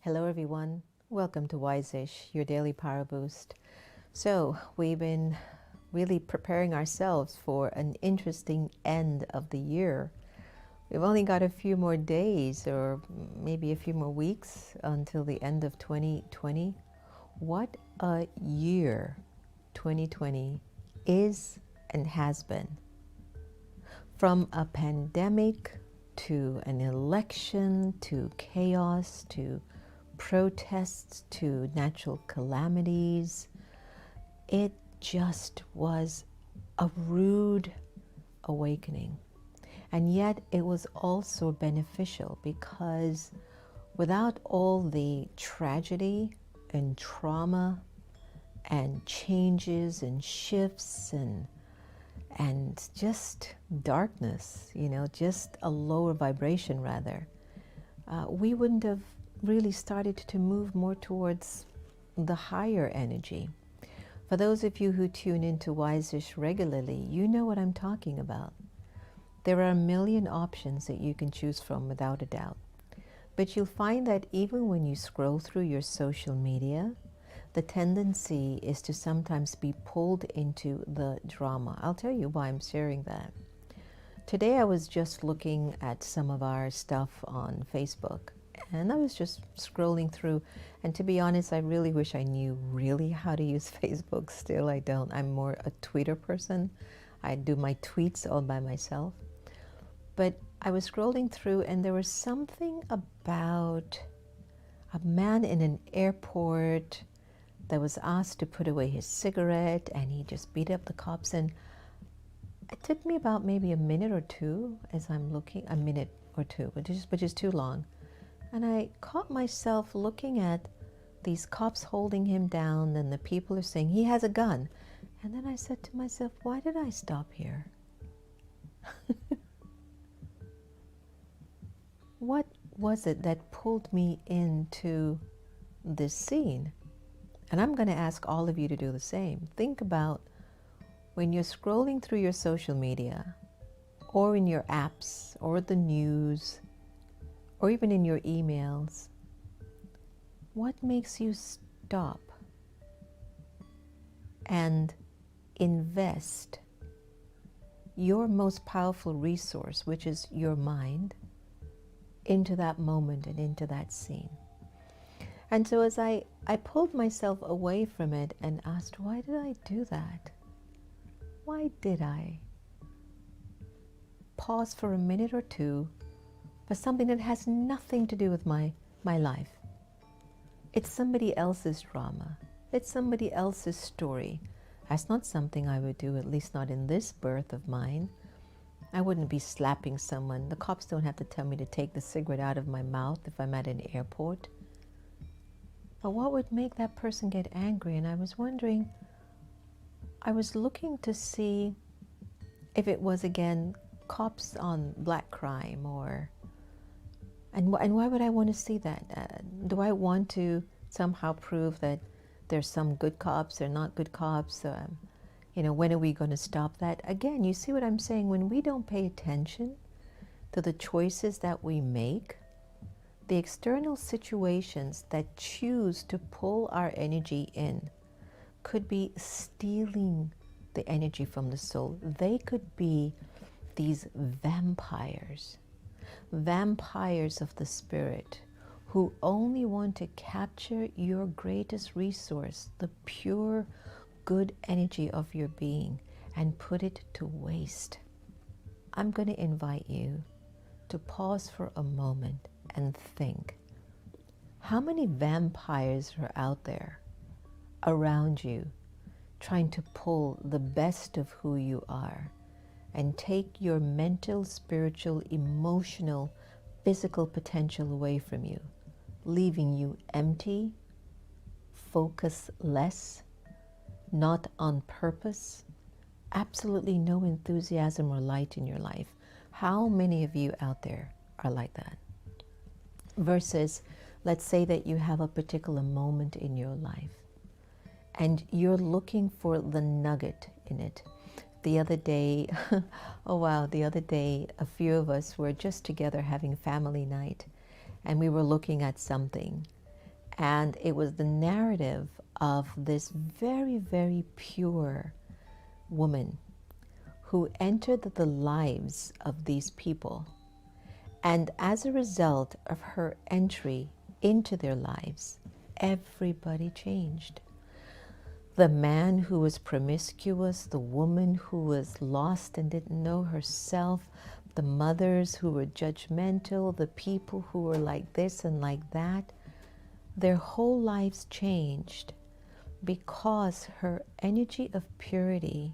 Hello everyone, welcome to Wise-ish, your daily power boost. So we've been really preparing ourselves for an interesting end of the year. We've only got a few more days or maybe a few more weeks until the end of 2020. What a year 2020 is and has been. From a pandemic to an election to chaos to protests to natural calamities, it just was a rude awakening. And yet it was also beneficial because without all the tragedy and trauma and changes and shifts and just darkness, just a lower vibration rather, we wouldn't have really started to move more towards the higher energy. For those of you who tune into Wise-ish regularly, you know what I'm talking about. There are a million options that you can choose from without a doubt. But you'll find that even when you scroll through your social media, the tendency is to sometimes be pulled into the drama. I'll tell you why I'm sharing that. Today I was just looking at some of our stuff on Facebook, and I was just scrolling through, and to be honest, I really wish I knew really how to use Facebook. Still, I don't. I'm more a Twitter person. I do my tweets all by myself. But I was scrolling through, and there was something about a man in an airport that was asked to put away his cigarette, and he just beat up the cops. And it took me about maybe a minute or two as I'm looking, a minute or two, which is too long. And I caught myself looking at these cops holding him down, and the people are saying he has a gun. And then I said to myself, why did I stop here? What was it that pulled me into this scene? And I'm going to ask all of you to do the same. Think about when you're scrolling through your social media, or in your apps, or the news, or even in your emails, what makes you stop and invest your most powerful resource, which is your mind, into that moment and into that scene? And so as I pulled myself away from it and asked, why did I do that? Why did I pause for a minute or two for something that has nothing to do with my life? It's somebody else's drama. It's somebody else's story. That's not something I would do, at least not in this birth of mine. I wouldn't be slapping someone. The cops don't have to tell me to take the cigarette out of my mouth if I'm at an airport. But what would make that person get angry? And I was wondering, I was looking to see if it was, again, cops on black crime, and why would I want to see that? Do I want to somehow prove that there's some good cops or not good cops? When are we going to stop that? Again, you see what I'm saying? When we don't pay attention to the choices that we make, the external situations that choose to pull our energy in could be stealing the energy from the soul. They could be these vampires of the spirit, who only want to capture your greatest resource, the pure good energy of your being, and put it to waste. I'm going to invite you to pause for a moment and think, how many vampires are out there around you trying to pull the best of who you are and take your mental, spiritual, emotional, physical potential away from you, leaving you empty, focusless, not on purpose, absolutely no enthusiasm or light in your life? How many of you out there are like that? Versus, let's say that you have a particular moment in your life and you're looking for the nugget in it. The other day, a few of us were just together having family night, and we were looking at something, and it was the narrative of this very, very pure woman who entered the lives of these people. And as a result of her entry into their lives, everybody changed. The man who was promiscuous, the woman who was lost and didn't know herself, the mothers who were judgmental, the people who were like this and like that, their whole lives changed because her energy of purity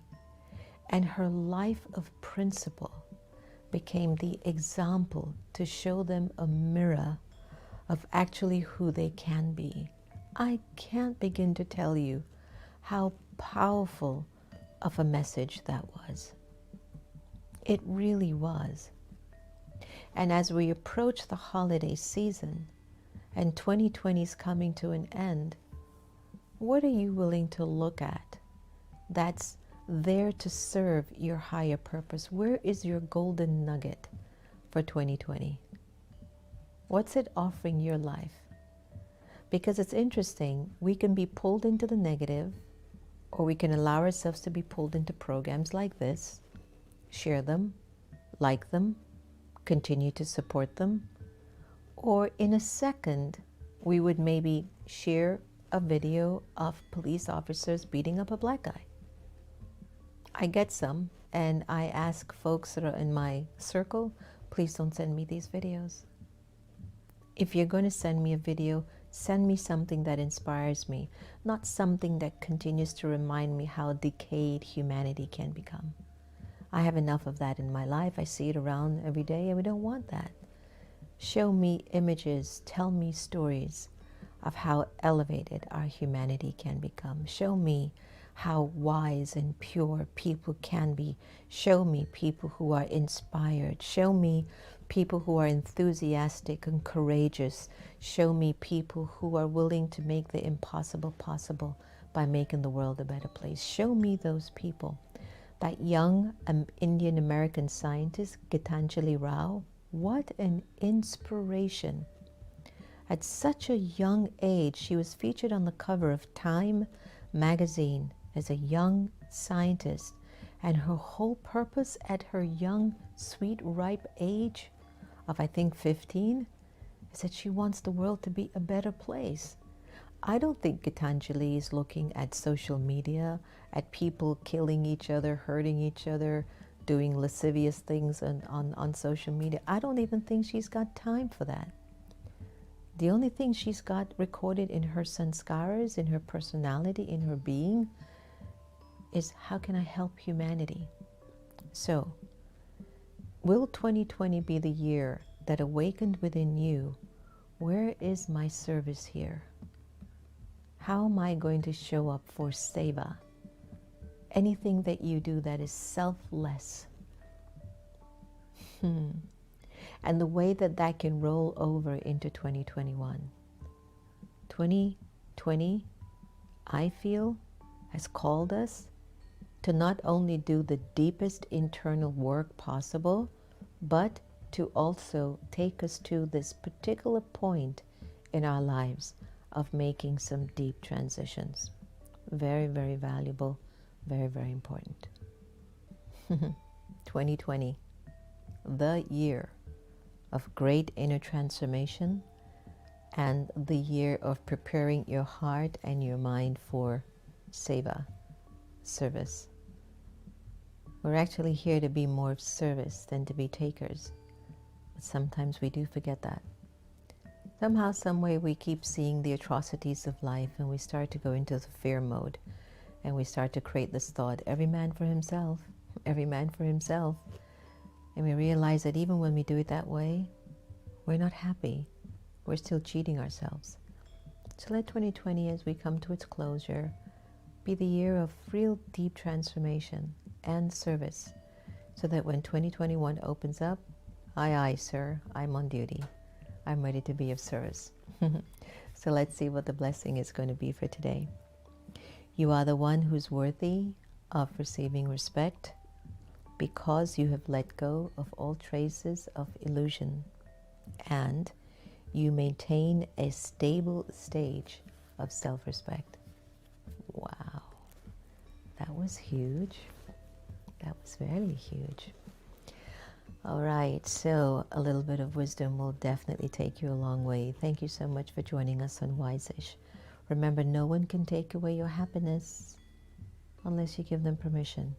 and her life of principle became the example to show them a mirror of actually who they can be. I can't begin to tell you how powerful of a message that was. It really was. And as we approach the holiday season and 2020 is coming to an end, what are you willing to look at that's there to serve your higher purpose? Where is your golden nugget for 2020? What's it offering your life? Because it's interesting, we can be pulled into the negative, or we can allow ourselves to be pulled into programs like this, share them, like them, continue to support them, or in a second, we would maybe share a video of police officers beating up a black guy. I get some, and I ask folks that are in my circle, please don't send me these videos. If you're going to send me a video, send me something that inspires me, not something that continues to remind me how decayed humanity can become. I have enough of that in my life. I see it around every day, and we don't want that. Show me images, tell me stories of how elevated our humanity can become. Show me how wise and pure people can be. Show me people who are inspired. Show me people who are enthusiastic and courageous. Show me people who are willing to make the impossible possible by making the world a better place. Show me those people. That young Indian American scientist, Gitanjali Rao, what an inspiration. At such a young age, she was featured on the cover of Time magazine as a young scientist, and her whole purpose at her young, sweet, ripe age of, I think, 15, is that she wants the world to be a better place. I don't think Gitanjali is looking at social media, at people killing each other, hurting each other, doing lascivious things on social media. I don't even think she's got time for that. The only thing she's got recorded in her sanskaras, in her personality, in her being, is how can I help humanity? So, will 2020 be the year that awakened within you, where is my service here? How am I going to show up for seva? Anything that you do that is selfless. And the way that that can roll over into 2021. 2020, I feel, has called us to not only do the deepest internal work possible, but to also take us to this particular point in our lives of making some deep transitions. Very, very valuable, very, very important. 2020, the year of great inner transformation and the year of preparing your heart and your mind for seva, service. We're actually here to be more of service than to be takers. But sometimes we do forget that. Somehow, some way, we keep seeing the atrocities of life, and we start to go into the fear mode, and we start to create this thought, every man for himself, every man for himself. And we realize that even when we do it that way, we're not happy. We're still cheating ourselves. So let 2020, as we come to its closure, be the year of real deep transformation and service, so that when 2021 opens up, aye, sir, I'm on duty. I'm ready to be of service. So let's see what the blessing is going to be for today. You are the one who's worthy of receiving respect because you have let go of all traces of illusion, and you maintain a stable stage of self-respect. Wow, that was huge. That was very huge. All right, so a little bit of wisdom will definitely take you a long way. Thank you so much for joining us on Wise-ish. Remember, no one can take away your happiness unless you give them permission.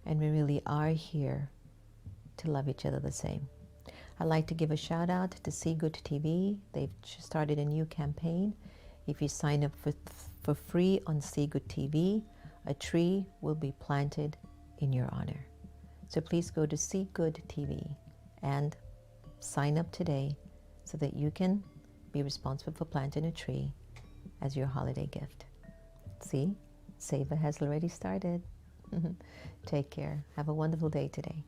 And we really are here to love each other the same. I'd like to give a shout out to See Good TV. They've started a new campaign. If you sign up for free on See Good TV, a tree will be planted in your honor. So please go to See Good TV and sign up today so that you can be responsible for planting a tree as your holiday gift. See, Seva has already started. Take care. Have a wonderful day today.